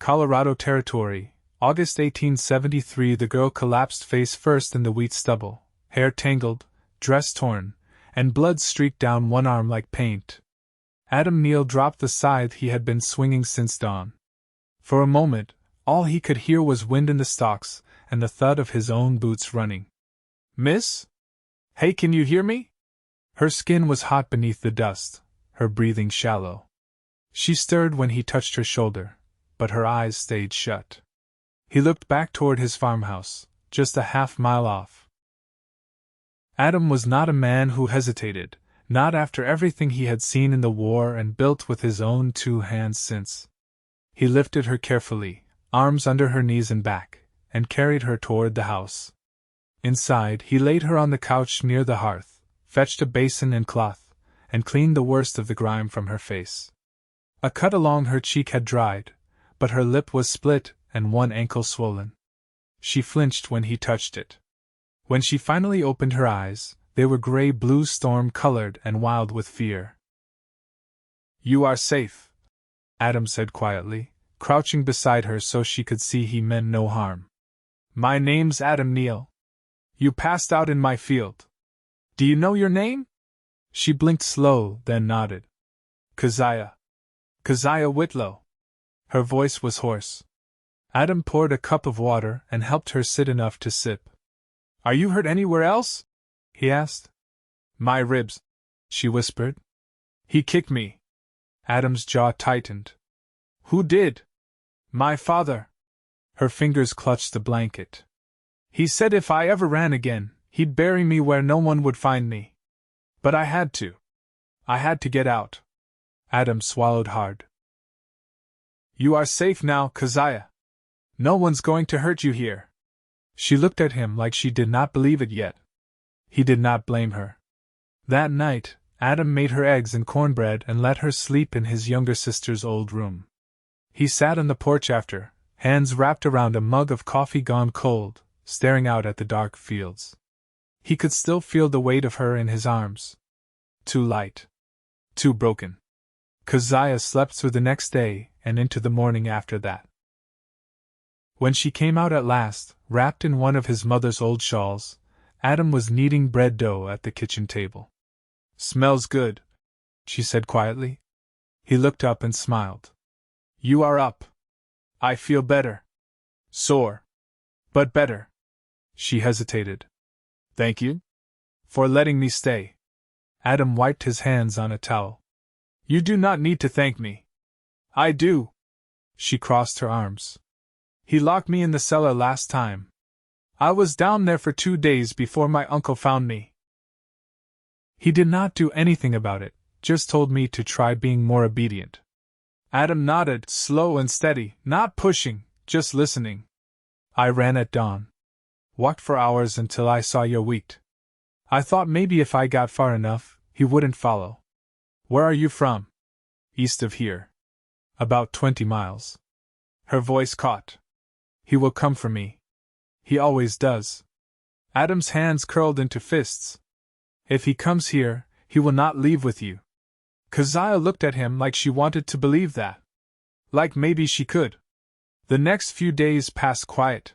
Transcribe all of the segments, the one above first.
Colorado Territory, August 1873. The girl collapsed face first in the wheat stubble, hair tangled, dress torn, and blood streaked down one arm like paint. Adam Neale dropped the scythe he had been swinging since dawn. For a moment, all he could hear was wind in the stalks and the thud of his own boots running. "Miss? Hey, can you hear me?" Her skin was hot beneath the dust, her breathing shallow. She stirred when he touched her shoulder, but her eyes stayed shut. He looked back toward his farmhouse, just a half-mile off. Adam was not a man who hesitated, not after everything he had seen in the war and built with his own 2 hands since. He lifted her carefully, arms under her knees and back, and carried her toward the house. Inside, he laid her on the couch near the hearth, fetched a basin and cloth, and cleaned the worst of the grime from her face. A cut along her cheek had dried, but her lip was split and one ankle swollen. She flinched when he touched it. When she finally opened her eyes, they were gray-blue, storm-colored and wild with fear. "You are safe," Adam said quietly, crouching beside her so she could see he meant no harm. "My name's Adam Neale. You passed out in my field. Do you know your name?" She blinked slow, then nodded. "Keziah. Keziah Whitlow." Her voice was hoarse. Adam poured a cup of water and helped her sit enough to sip. "Are you hurt anywhere else?" he asked. "My ribs," she whispered. "He kicked me." Adam's jaw tightened. "Who did?" "My father." Her fingers clutched the blanket. "He said if I ever ran again, he'd bury me where no one would find me. But I had to. I had to get out." Adam swallowed hard. "You are safe now, Keziah. No one's going to hurt you here." She looked at him like she did not believe it yet. He did not blame her. That night, Adam made her eggs and cornbread and let her sleep in his younger sister's old room. He sat on the porch after, hands wrapped around a mug of coffee gone cold, staring out at the dark fields. He could still feel the weight of her in his arms. Too light. Too broken. Keziah slept through the next day and into the morning after that. When she came out at last, wrapped in one of his mother's old shawls, Adam was kneading bread dough at the kitchen table. "Smells good," she said quietly. He looked up and smiled. "You are up." "I feel better. Sore. But better." She hesitated. "Thank you for letting me stay." Adam wiped his hands on a towel. "You do not need to thank me." "I do." She crossed her arms. "He locked me in the cellar last time. I was down there for 2 days before my uncle found me. He did not do anything about it, just told me to try being more obedient." Adam nodded, slow and steady, not pushing, just listening. "I ran at dawn. Walked for hours until I saw your wheat. I thought maybe if I got far enough, he wouldn't follow." "Where are you from?" "East of here. About 20 miles. Her voice caught. "He will come for me. He always does." Adam's hands curled into fists. "If he comes here, he will not leave with you." Keziah looked at him like she wanted to believe that. Like maybe she could. The next few days passed quiet.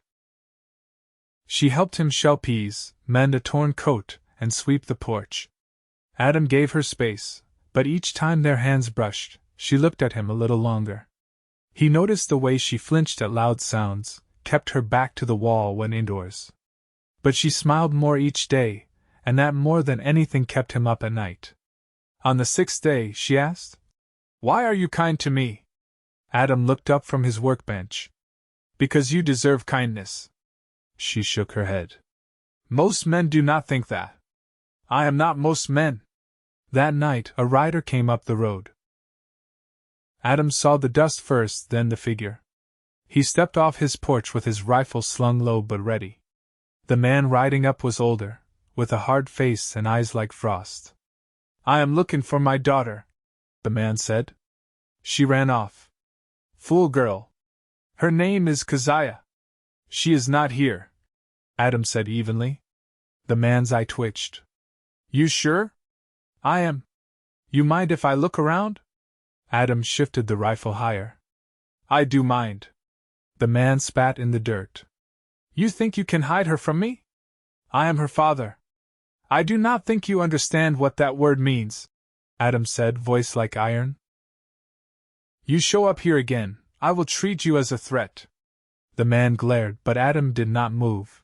She helped him shell peas, mend a torn coat, and sweep the porch. Adam gave her space, but each time their hands brushed, she looked at him a little longer. He noticed the way she flinched at loud sounds, kept her back to the wall when indoors. But she smiled more each day, and that more than anything kept him up at night. On the 6th day, she asked, "Why are you kind to me?" Adam looked up from his workbench. "Because you deserve kindness." She shook her head. "Most men do not think that. I am not most men." That night, a rider came up the road. Adam saw the dust first, then the figure. He stepped off his porch with his rifle slung low but ready. The man riding up was older, with a hard face and eyes like frost. "I am looking for my daughter," the man said. "She ran off. Fool girl. Her name is Keziah." "She is not here," Adam said evenly. The man's eye twitched. "You sure?" "I am. You mind if I look around?" Adam shifted the rifle higher. "I do mind." The man spat in the dirt. You think you can hide her from me? I am her father. I do not think you understand what that word means, Adam said, voice like iron. You show up here again, I will treat you as a threat. The man glared, but Adam did not move.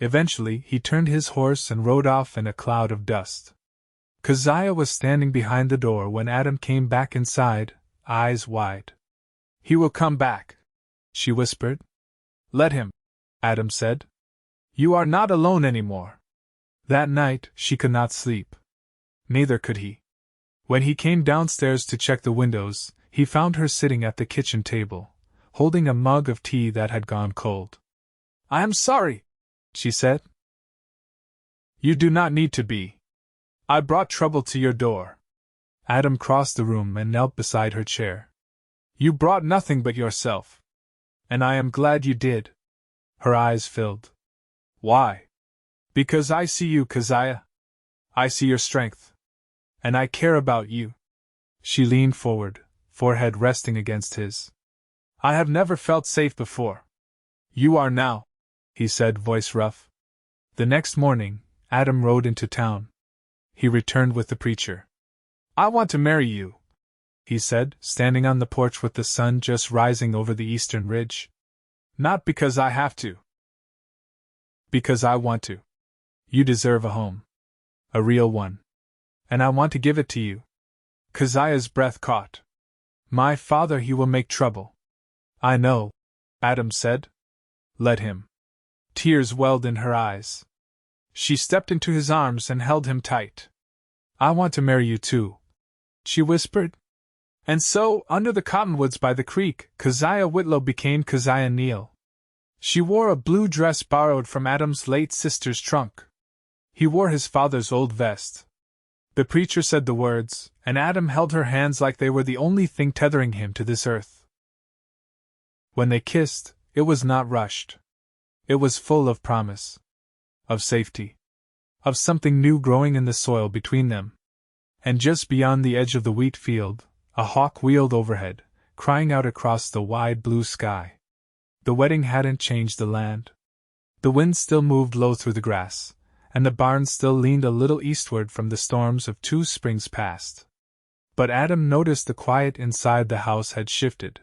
Eventually, he turned his horse and rode off in a cloud of dust. Keziah was standing behind the door when Adam came back inside, eyes wide. He will come back, she whispered. Let him, Adam said. You are not alone anymore. That night, she could not sleep. Neither could he. When he came downstairs to check the windows, he found her sitting at the kitchen table, holding a mug of tea that had gone cold. I am sorry, she said. You do not need to be. I brought trouble to your door. Adam crossed the room and knelt beside her chair. You brought nothing but yourself. And I am glad you did. Her eyes filled. Why? Because I see you, Keziah. I see your strength. And I care about you. She leaned forward, forehead resting against his. I have never felt safe before. You are now, he said, voice rough. The next morning, Adam rode into town. He returned with the preacher. I want to marry you, he said, standing on the porch with the sun just rising over the eastern ridge. Not because I have to. Because I want to. You deserve a home. A real one. And I want to give it to you. Keziah's breath caught. My father, he will make trouble. I know, Adam said. Let him. Tears welled in her eyes. She stepped into his arms and held him tight. I want to marry you too, she whispered. And so, under the cottonwoods by the creek, Keziah Whitlow became Keziah Neale. She wore a blue dress borrowed from Adam's late sister's trunk. He wore his father's old vest. The preacher said the words, and Adam held her hands like they were the only thing tethering him to this earth. When they kissed, it was not rushed. It was full of promise. Of safety. Of something new growing in the soil between them. And just beyond the edge of the wheat field, a hawk wheeled overhead, crying out across the wide blue sky. The wedding hadn't changed the land. The wind still moved low through the grass, and the barn still leaned a little eastward from the storms of 2 springs past. But Adam noticed the quiet inside the house had shifted.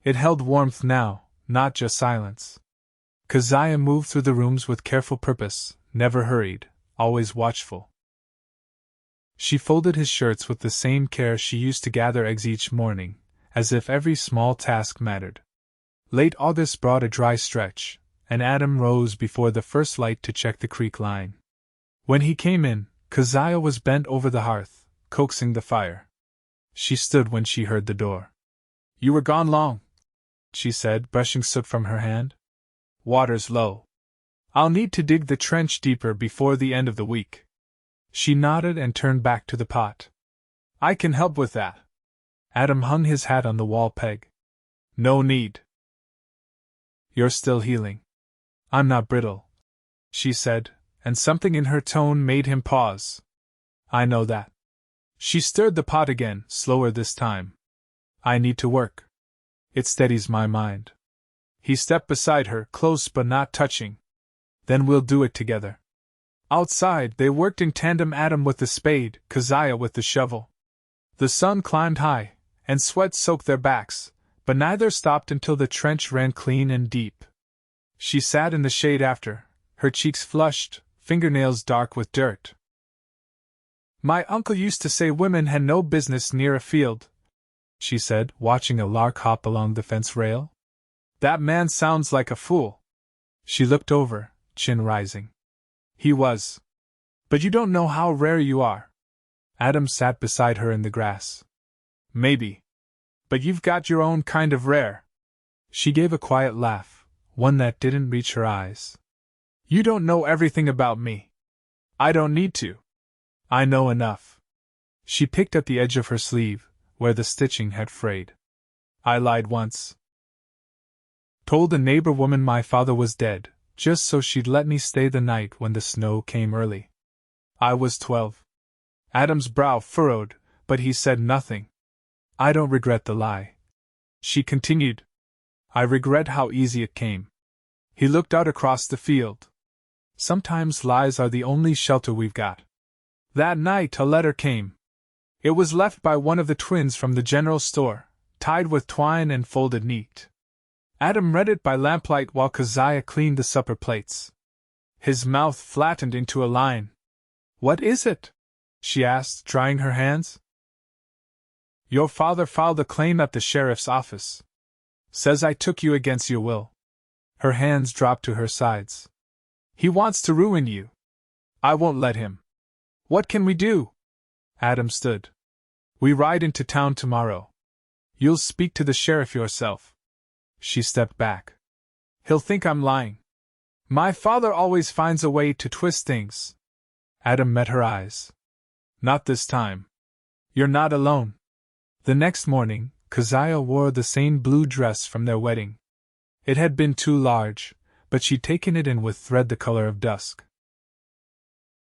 It held warmth now, not just silence. Keziah moved through the rooms with careful purpose, never hurried, always watchful. She folded his shirts with the same care she used to gather eggs each morning, as if every small task mattered. Late August brought a dry stretch, and Adam rose before the first light to check the creek line. When he came in, Keziah was bent over the hearth, coaxing the fire. She stood when she heard the door. You were gone long, she said, brushing soot from her hand. Water's low. I'll need to dig the trench deeper before the end of the week. She nodded and turned back to the pot. I can help with that. Adam hung his hat on the wall peg. No need. You're still healing. I'm not brittle, she said, and something in her tone made him pause. I know that. She stirred the pot again, slower this time. I need to work. It steadies my mind. He stepped beside her, close but not touching. Then we'll do it together. Outside, they worked in tandem, Adam with the spade, Keziah with the shovel. The sun climbed high, and sweat soaked their backs, but neither stopped until the trench ran clean and deep. She sat in the shade after, her cheeks flushed, fingernails dark with dirt. My uncle used to say women had no business near a field, she said, watching a lark hop along the fence rail. That man sounds like a fool. She looked over, chin rising. He was. But you don't know how rare you are. Adam sat beside her in the grass. Maybe. But you've got your own kind of rare. She gave a quiet laugh, one that didn't reach her eyes. You don't know everything about me. I don't need to. I know enough. She picked at the edge of her sleeve, where the stitching had frayed. I lied once. Told a neighbor woman my father was dead, just so she'd let me stay the night when the snow came early. I was 12. Adam's brow furrowed, but he said nothing. I don't regret the lie. She continued. I regret how easy it came. He looked out across the field. Sometimes lies are the only shelter we've got. That night a letter came. It was left by one of the twins from the general store, tied with twine and folded neat. Adam read it by lamplight while Keziah cleaned the supper plates. His mouth flattened into a line. "What is it?" she asked, drying her hands. "Your father filed a claim at the sheriff's office. Says I took you against your will." Her hands dropped to her sides. "He wants to ruin you. I won't let him. What can we do?" Adam stood. "We ride into town tomorrow. You'll speak to the sheriff yourself." She stepped back. "He'll think I'm lying. My father always finds a way to twist things." Adam met her eyes. "Not this time. You're not alone." The next morning, Keziah wore the same blue dress from their wedding. It had been too large, but she'd taken it in with thread the color of dusk.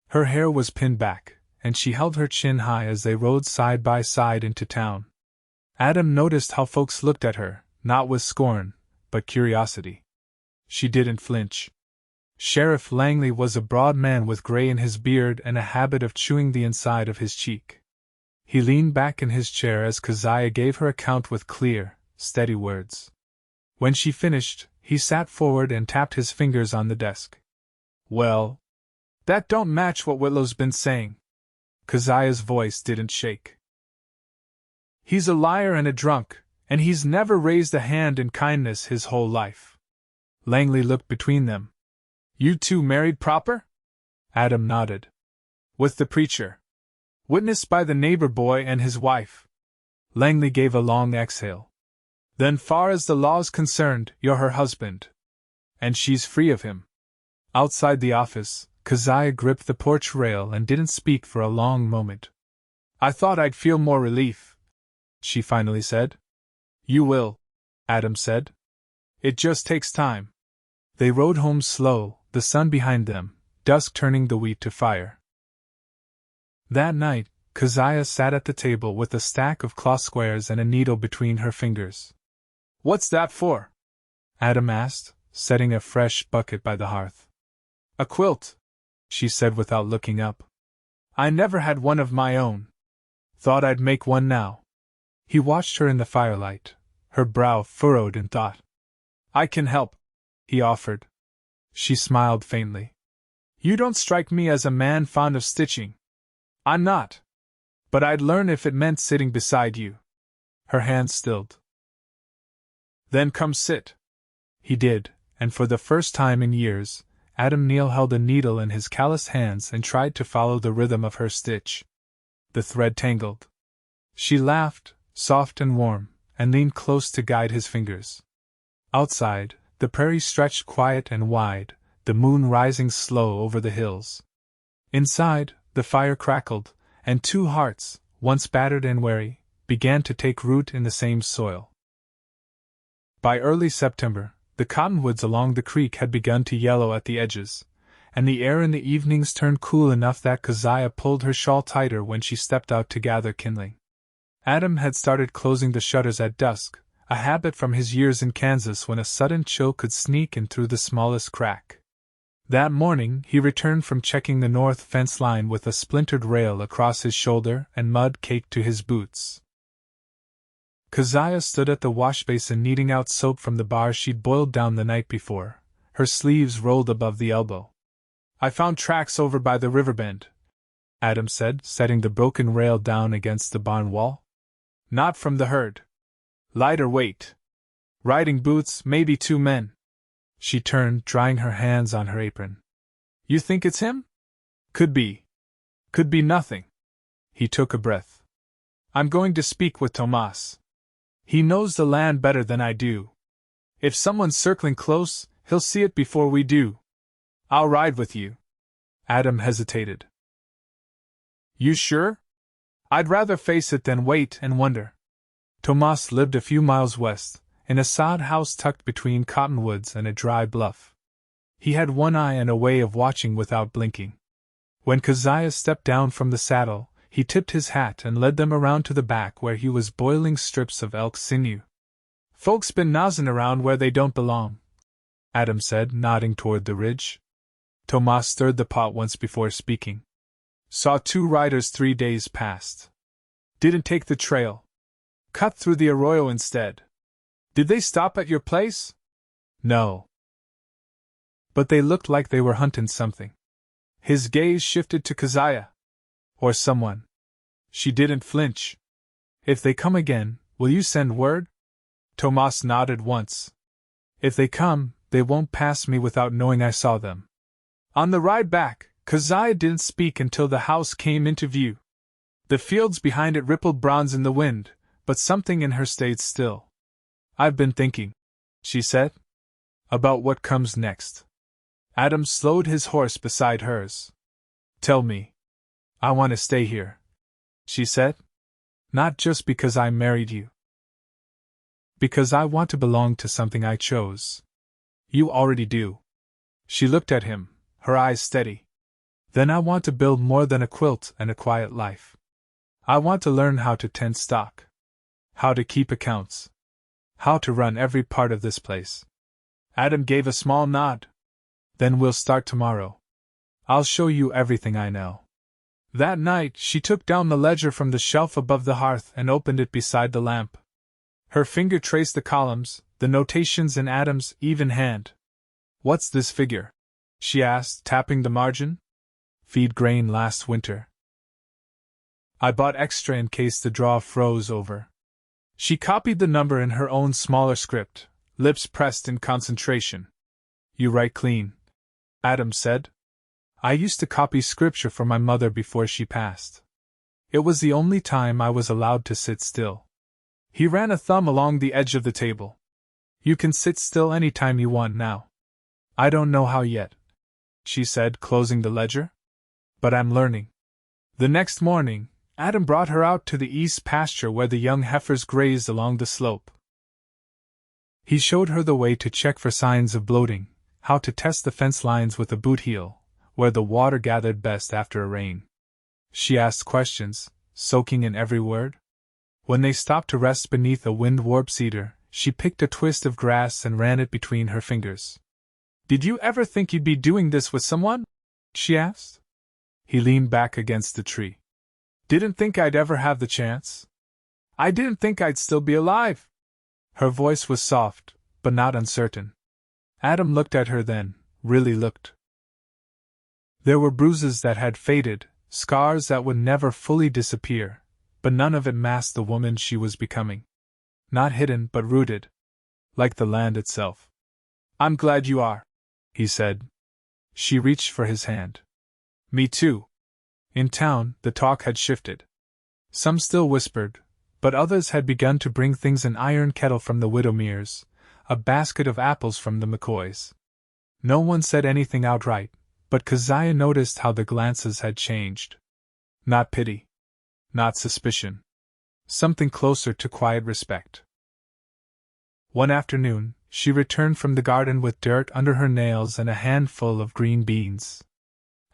Her hair was pinned back, and she held her chin high as they rode side by side into town. Adam noticed how folks looked at her, not with scorn, but curiosity. She didn't flinch. Sheriff Langley was a broad man with gray in his beard and a habit of chewing the inside of his cheek. He leaned back in his chair as Keziah gave her account with clear, steady words. When she finished, he sat forward and tapped his fingers on the desk. "Well, that don't match what Whitlow's been saying." Keziah's voice didn't shake. "He's a liar and a drunk, and he's never raised a hand in kindness his whole life." Langley looked between them. "You two married proper?" Adam nodded. "With the preacher. Witnessed by the neighbor boy and his wife." Langley gave a long exhale. "Then far as the law's concerned, you're her husband. And she's free of him." Outside the office, Keziah gripped the porch rail and didn't speak for a long moment. "I thought I'd feel more relief," she finally said. "You will," Adam said. "It just takes time." They rode home slow, the sun behind them, dusk turning the wheat to fire. That night, Keziah sat at the table with a stack of cloth squares and a needle between her fingers. "What's that for?" Adam asked, setting a fresh bucket by the hearth. "A quilt," she said without looking up. "I never had one of my own. Thought I'd make one now." He watched her in the firelight, her brow furrowed in thought. "I can help," he offered. She smiled faintly. "You don't strike me as a man fond of stitching." "I'm not. But I'd learn if it meant sitting beside you." Her hands stilled. "Then come sit." He did, and for the first time in years, Adam Neale held a needle in his calloused hands and tried to follow the rhythm of her stitch. The thread tangled. She laughed, soft and warm, and leaned close to guide his fingers. Outside, the prairie stretched quiet and wide, the moon rising slow over the hills. Inside, the fire crackled, and two hearts, once battered and weary, began to take root in the same soil. By early September, the cottonwoods along the creek had begun to yellow at the edges, and the air in the evenings turned cool enough that Keziah pulled her shawl tighter when she stepped out to gather kindling. Adam had started closing the shutters at dusk, a habit from his years in Kansas when a sudden chill could sneak in through the smallest crack. That morning he returned from checking the north fence line with a splintered rail across his shoulder and mud caked to his boots. Keziah stood at the washbasin kneading out soap from the bar she'd boiled down the night before, her sleeves rolled above the elbow. "I found tracks over by the river bend," Adam said, setting the broken rail down against the barn wall. "Not from the herd. Lighter weight. Riding boots, maybe 2 men." She turned, drying her hands on her apron. "You think it's him?" "Could be. Could be nothing." He took a breath. "I'm going to speak with Tomas. He knows the land better than I do. If someone's circling close, he'll see it before we do. I'll ride with you." Adam hesitated. "You sure? I'd rather face it than wait and wonder." Tomas lived a few miles west, in a sod house tucked between cottonwoods and a dry bluff. He had one eye and a way of watching without blinking. When Keziah stepped down from the saddle, he tipped his hat and led them around to the back where he was boiling strips of elk sinew. Folks been nosing around where they don't belong, Adam said, nodding toward the ridge. Tomas stirred the pot once before speaking. Saw 2 riders 3 days past. Didn't take the trail. Cut through the arroyo instead. Did they stop at your place? No. But they looked like they were hunting something. His gaze shifted to Keziah. Or someone. She didn't flinch. If they come again, will you send word? Tomas nodded once. If they come, they won't pass me without knowing I saw them. On the ride back, Keziah didn't speak until the house came into view. The fields behind it rippled bronze in the wind, but something in her stayed still. I've been thinking, she said, about what comes next. Adam slowed his horse beside hers. Tell me. I want to stay here, she said. Not just because I married you. Because I want to belong to something I chose. You already do. She looked at him, her eyes steady. Then I want to build more than a quilt and a quiet life. I want to learn how to tend stock. How to keep accounts. How to run every part of this place. Adam gave a small nod. Then we'll start tomorrow. I'll show you everything I know. That night, she took down the ledger from the shelf above the hearth and opened it beside the lamp. Her finger traced the columns, the notations in Adam's even hand. What's this figure? She asked, tapping the margin. Feed grain last winter. I bought extra in case the draw froze over. She copied the number in her own smaller script, lips pressed in concentration. You write clean, Adam said. I used to copy scripture for my mother before she passed. It was the only time I was allowed to sit still. He ran a thumb along the edge of the table. You can sit still any time you want now. I don't know how yet, she said, closing the ledger. But I'm learning. The next morning, Adam brought her out to the east pasture where the young heifers grazed along the slope. He showed her the way to check for signs of bloating, how to test the fence lines with a boot heel, where the water gathered best after a rain. She asked questions, soaking in every word. When they stopped to rest beneath a wind-warped cedar, she picked a twist of grass and ran it between her fingers. Did you ever think you'd be doing this with someone? She asked. He leaned back against the tree. Didn't think I'd ever have the chance. I didn't think I'd still be alive. Her voice was soft, but not uncertain. Adam looked at her then, really looked. There were bruises that had faded, scars that would never fully disappear, but none of it masked the woman she was becoming. Not hidden but rooted. Like the land itself. I'm glad you are, he said. She reached for his hand. Me too. In town, the talk had shifted. Some still whispered, but others had begun to bring things: an iron kettle from the Widowmere's, a basket of apples from the McCoys. No one said anything outright, but Keziah noticed how the glances had changed. Not pity. Not suspicion. Something closer to quiet respect. One afternoon, she returned from the garden with dirt under her nails and a handful of green beans.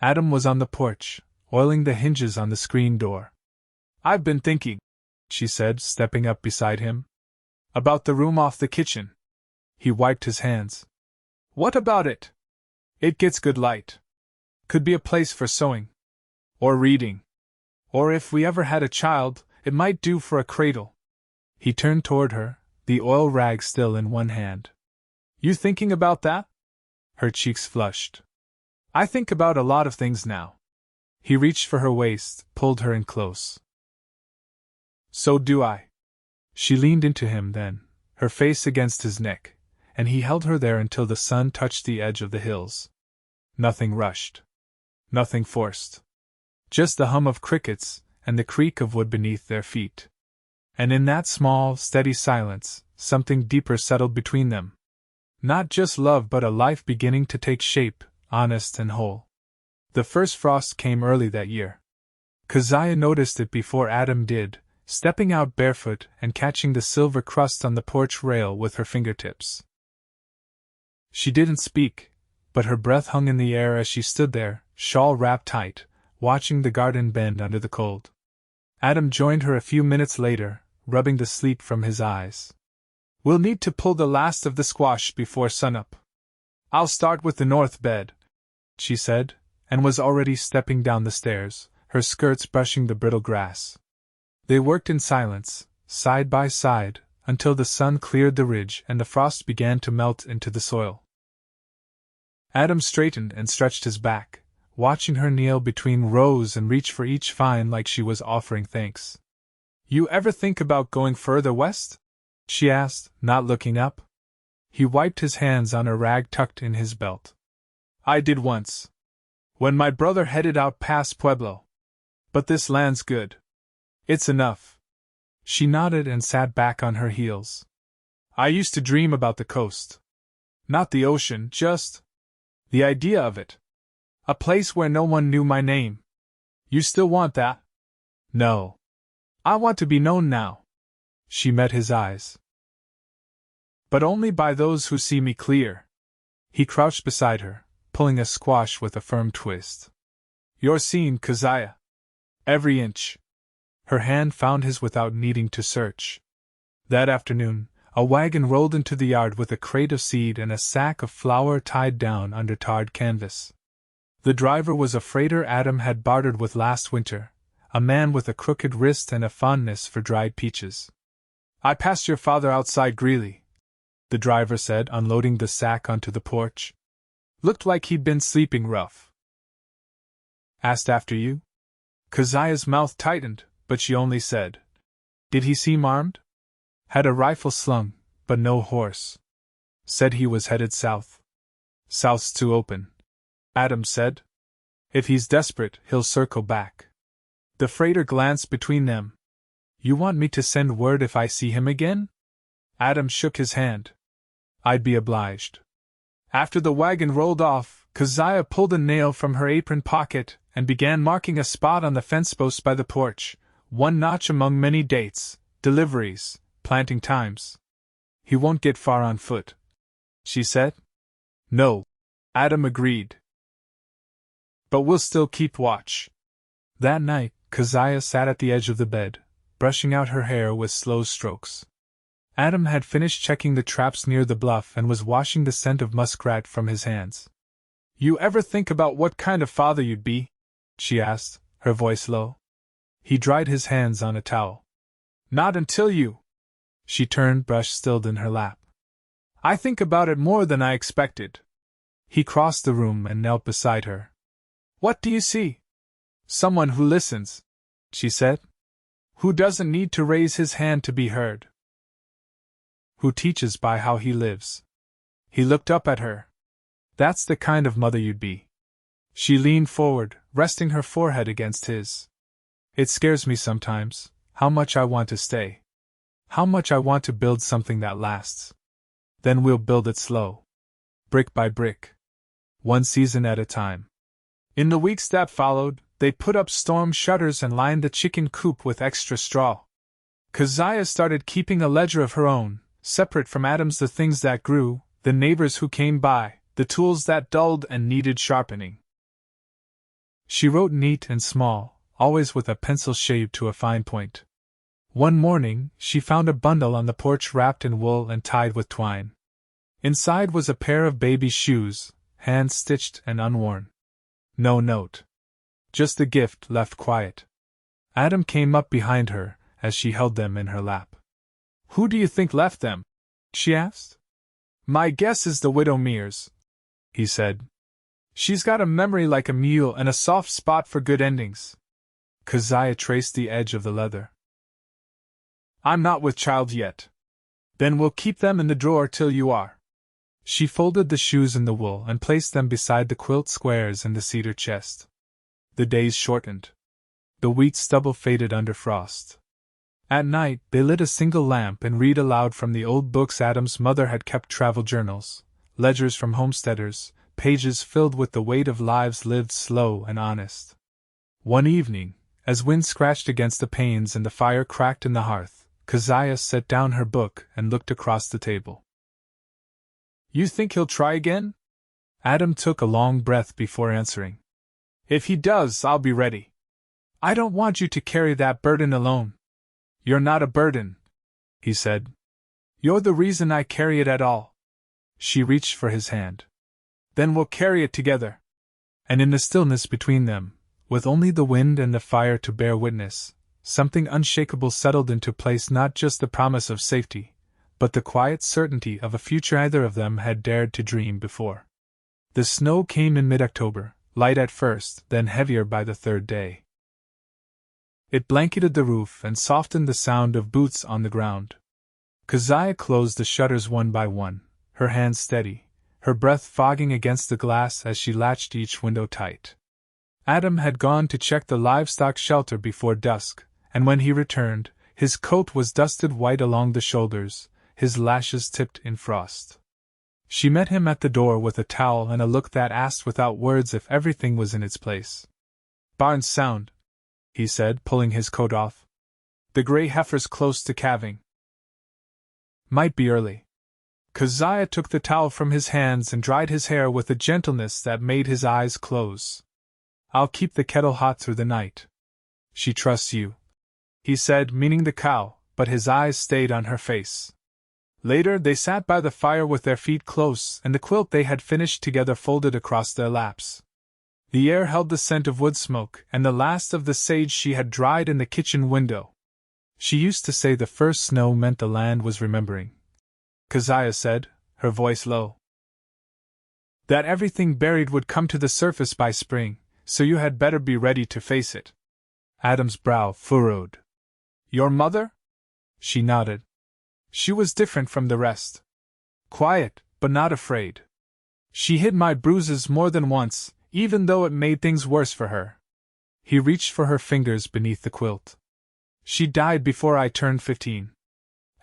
Adam was on the porch, oiling the hinges on the screen door. I've been thinking, she said, stepping up beside him. About the room off the kitchen. He wiped his hands. What about it? It gets good light. Could be a place for sewing. Or reading. Or if we ever had a child, it might do for a cradle. He turned toward her, the oil rag still in one hand. You thinking about that? Her cheeks flushed. I think about a lot of things now. He reached for her waist, pulled her in close. So do I. She leaned into him then, her face against his neck, and he held her there until the sun touched the edge of the hills. Nothing rushed. Nothing forced. Just the hum of crickets and the creak of wood beneath their feet. And in that small, steady silence, something deeper settled between them. Not just love but a life beginning to take shape, honest and whole. The first frost came early that year. Keziah noticed it before Adam did, stepping out barefoot and catching the silver crust on the porch rail with her fingertips. She didn't speak, but her breath hung in the air as she stood there, shawl wrapped tight, watching the garden bend under the cold. Adam joined her a few minutes later, rubbing the sleep from his eyes. We'll need to pull the last of the squash before sunup. I'll start with the north bed, she said, and was already stepping down the stairs, her skirts brushing the brittle grass. They worked in silence, side by side, until the sun cleared the ridge and the frost began to melt into the soil. Adam straightened and stretched his back, watching her kneel between rows and reach for each vine like she was offering thanks. You ever think about going further west? She asked, not looking up. He wiped his hands on a rag tucked in his belt. I did once. When my brother headed out past Pueblo. But this land's good. It's enough. She nodded and sat back on her heels. I used to dream about the coast. Not the ocean, just the idea of it. A place where no one knew my name. You still want that? No. I want to be known now. She met his eyes. But only by those who see me clear. He crouched beside her, pulling a squash with a firm twist. You're seen, Keziah. Every inch. Her hand found his without needing to search. That afternoon, a wagon rolled into the yard with a crate of seed and a sack of flour tied down under tarred canvas. The driver was a freighter Adam had bartered with last winter, a man with a crooked wrist and a fondness for dried peaches. I passed your father outside Greeley, the driver said, unloading the sack onto the porch. Looked like he'd been sleeping rough. Asked after you? Keziah's mouth tightened, but she only said, Did he seem armed? Had a rifle slung, but no horse. Said he was headed south. South's too open, Adam said. If he's desperate, he'll circle back. The freighter glanced between them. You want me to send word if I see him again? Adam shook his hand. I'd be obliged. After the wagon rolled off, Keziah pulled a nail from her apron pocket and began marking a spot on the fence post by the porch, one notch among many dates, deliveries, planting times. He won't get far on foot, she said. No, Adam agreed. But we'll still keep watch. That night, Keziah sat at the edge of the bed, brushing out her hair with slow strokes. Adam had finished checking the traps near the bluff and was washing the scent of muskrat from his hands. You ever think about what kind of father you'd be? She asked, her voice low. He dried his hands on a towel. Not until you. She turned, brush stilled in her lap. I think about it more than I expected. He crossed the room and knelt beside her. What do you see? Someone who listens, she said. Who doesn't need to raise his hand to be heard. Who teaches by how he lives. He looked up at her. That's the kind of mother you'd be. She leaned forward, resting her forehead against his. It scares me sometimes, how much I want to stay. How much I want to build something that lasts. Then we'll build it slow. Brick by brick. One season at a time. In the weeks that followed, they put up storm shutters and lined the chicken coop with extra straw. Keziah started keeping a ledger of her own, separate from Adam's, the things that grew, the neighbors who came by, the tools that dulled and needed sharpening. She wrote neat and small, always with a pencil shaved to a fine point. One morning, she found a bundle on the porch wrapped in wool and tied with twine. Inside was a pair of baby shoes, hand-stitched and unworn. No note. Just a gift left quiet. Adam came up behind her as she held them in her lap. Who do you think left them? She asked. My guess is the widow Mears, he said. She's got a memory like a mule and a soft spot for good endings. Keziah traced the edge of the leather. I'm not with child yet. Then we'll keep them in the drawer till you are. She folded the shoes in the wool and placed them beside the quilt squares in the cedar chest. The days shortened. The wheat stubble faded under frost. At night, they lit a single lamp and read aloud from the old books Adam's mother had kept, travel journals, ledgers from homesteaders, pages filled with the weight of lives lived slow and honest. One evening, as wind scratched against the panes and the fire cracked in the hearth, Keziah set down her book and looked across the table. You think he'll try again? Adam took a long breath before answering. If he does, I'll be ready. I don't want you to carry that burden alone. You're not a burden, he said. You're the reason I carry it at all. She reached for his hand. Then we'll carry it together. And in the stillness between them, with only the wind and the fire to bear witness, something unshakable settled into place, not just the promise of safety, but the quiet certainty of a future neither of them had dared to dream before. The snow came in mid-October, light at first, then heavier by the third day. It blanketed the roof and softened the sound of boots on the ground. Keziah closed the shutters one by one, her hands steady, her breath fogging against the glass as she latched each window tight. Adam had gone to check the livestock shelter before dusk, and when he returned, his coat was dusted white along the shoulders, his lashes tipped in frost. She met him at the door with a towel and a look that asked without words if everything was in its place. "Barn's sound," he said, pulling his coat off. "The gray heifer's close to calving. Might be early." Keziah took the towel from his hands and dried his hair with a gentleness that made his eyes close. "I'll keep the kettle hot through the night." "She trusts you," he said, meaning the cow, but his eyes stayed on her face. Later, they sat by the fire with their feet close and the quilt they had finished together folded across their laps. The air held the scent of wood smoke and the last of the sage she had dried in the kitchen window. She used to say the first snow meant the land was remembering. Keziah said, her voice low, that everything buried would come to the surface by spring, so you had better be ready to face it. Adam's brow furrowed. "Your mother?" She nodded. "She was different from the rest. Quiet, but not afraid. She hid my bruises more than once, even though it made things worse for her." He reached for her fingers beneath the quilt. "She died before I turned 15.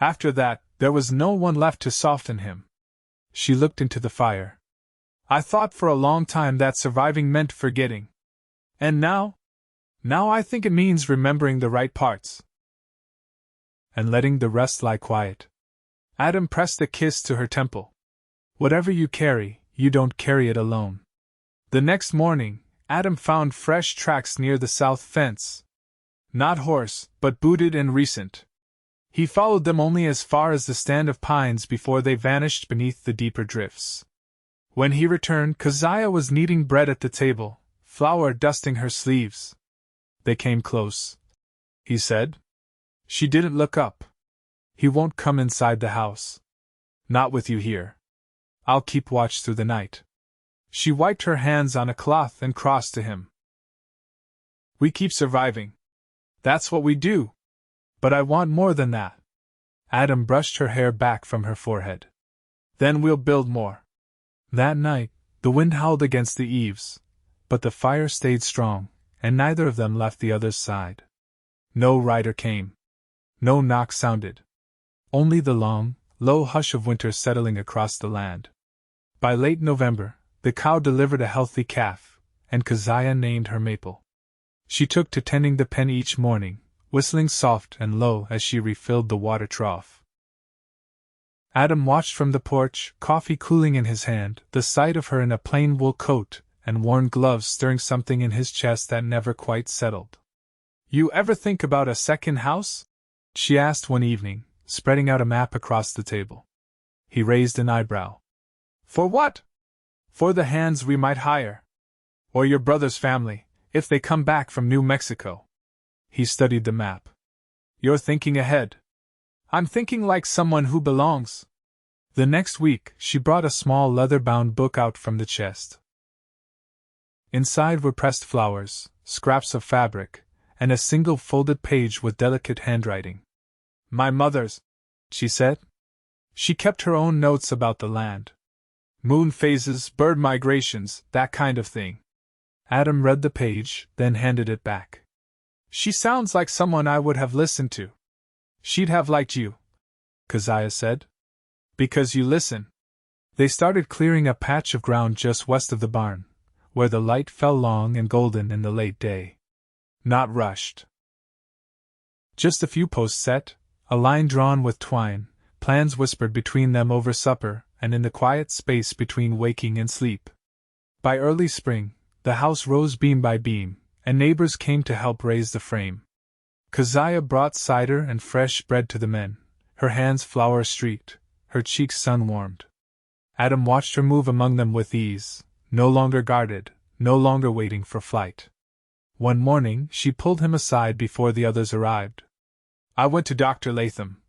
After that, there was no one left to soften him." She looked into the fire. "I thought for a long time that surviving meant forgetting. And now I think it means remembering the right parts. And letting the rest lie quiet." Adam pressed a kiss to her temple. "Whatever you carry, you don't carry it alone." The next morning, Adam found fresh tracks near the south fence. Not horse, but booted and recent. He followed them only as far as the stand of pines before they vanished beneath the deeper drifts. When he returned, Keziah was kneading bread at the table, flour dusting her sleeves. "They came close," he said. She didn't look up. "He won't come inside the house. Not with you here. I'll keep watch through the night." She wiped her hands on a cloth and crossed to him. "We keep surviving. That's what we do. But I want more than that." Adam brushed her hair back from her forehead. "Then we'll build more." That night, the wind howled against the eaves, but the fire stayed strong, and neither of them left the other's side. No rider came. No knock sounded. Only the long, low hush of winter settling across the land. By late November, the cow delivered a healthy calf, and Keziah named her Maple. She took to tending the pen each morning, whistling soft and low as she refilled the water trough. Adam watched from the porch, coffee cooling in his hand, the sight of her in a plain wool coat and worn gloves stirring something in his chest that never quite settled. "You ever think about a second house?" she asked one evening, spreading out a map across the table. He raised an eyebrow. "For what?" "For the hands we might hire. Or your brother's family, if they come back from New Mexico." He studied the map. "You're thinking ahead." "I'm thinking like someone who belongs." The next week, she brought a small leather-bound book out from the chest. Inside were pressed flowers, scraps of fabric, and a single folded page with delicate handwriting. "My mother's," she said. She kept her own notes about the land. Moon phases, bird migrations, that kind of thing. Adam read the page, then handed it back. "She sounds like someone I would have listened to." "She'd have liked you," Keziah said. "Because you listen." They started clearing a patch of ground just west of the barn, where the light fell long and golden in the late day. Not rushed. Just a few posts set, a line drawn with twine, plans whispered between them over supper and in the quiet space between waking and sleep. By early spring, the house rose beam by beam, and neighbors came to help raise the frame. Keziah brought cider and fresh bread to the men, her hands flower-streaked, her cheeks sun-warmed. Adam watched her move among them with ease, no longer guarded, no longer waiting for flight. One morning she pulled him aside before the others arrived. "I went to Dr. Latham,"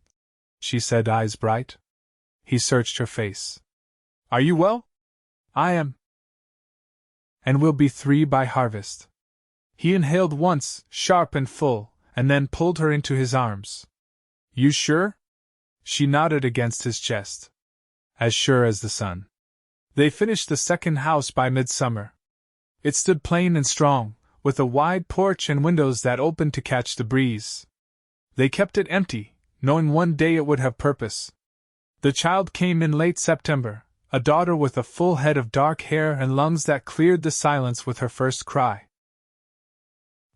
she said, eyes bright. He searched her face. "Are you well?" "I am. And we'll be 3 by harvest." He inhaled once, sharp and full, and then pulled her into his arms. "You sure?" She nodded against his chest. "As sure as the sun." They finished the second house by midsummer. It stood plain and strong, with a wide porch and windows that opened to catch the breeze. They kept it empty, knowing one day it would have purpose. The child came in late September, a daughter with a full head of dark hair and lungs that cleared the silence with her first cry.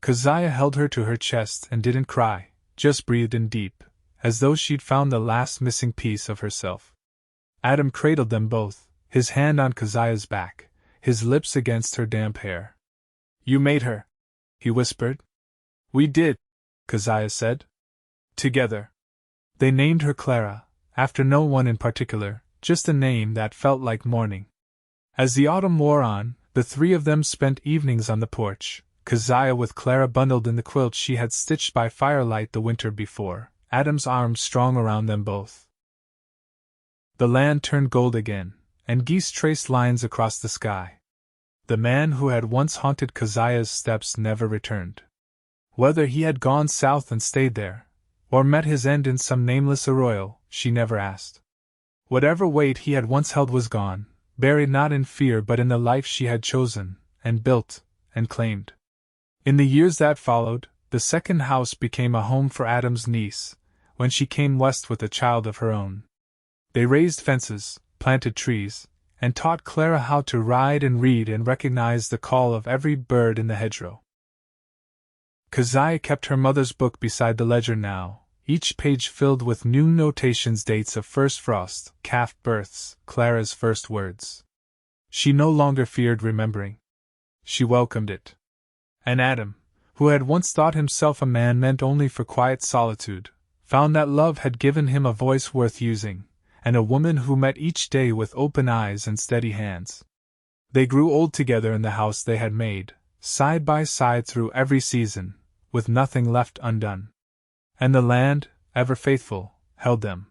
Keziah held her to her chest and didn't cry, just breathed in deep, as though she'd found the last missing piece of herself. Adam cradled them both, his hand on Keziah's back, his lips against her damp hair. "You made her," he whispered. "We did," Keziah said. "Together." They named her Clara, after no one in particular, just a name that felt like morning. As the autumn wore on, the 3 of them spent evenings on the porch, Keziah with Clara bundled in the quilt she had stitched by firelight the winter before, Adam's arms strong around them both. The land turned gold again, and geese traced lines across the sky. The man who had once haunted Keziah's steps never returned. Whether he had gone south and stayed there, or met his end in some nameless arroyo, she never asked. Whatever weight he had once held was gone, buried not in fear but in the life she had chosen, and built, and claimed. In the years that followed, the second house became a home for Adam's niece, when she came west with a child of her own. They raised fences, planted trees, and taught Clara how to ride and read and recognize the call of every bird in the hedgerow. Keziah kept her mother's book beside the ledger now, each page filled with new notations, dates of first frost, calf births, Clara's first words. She no longer feared remembering. She welcomed it. And Adam, who had once thought himself a man meant only for quiet solitude, found that love had given him a voice worth using, and a woman who met each day with open eyes and steady hands. They grew old together in the house they had made, side by side through every season, with nothing left undone. And the land, ever faithful, held them.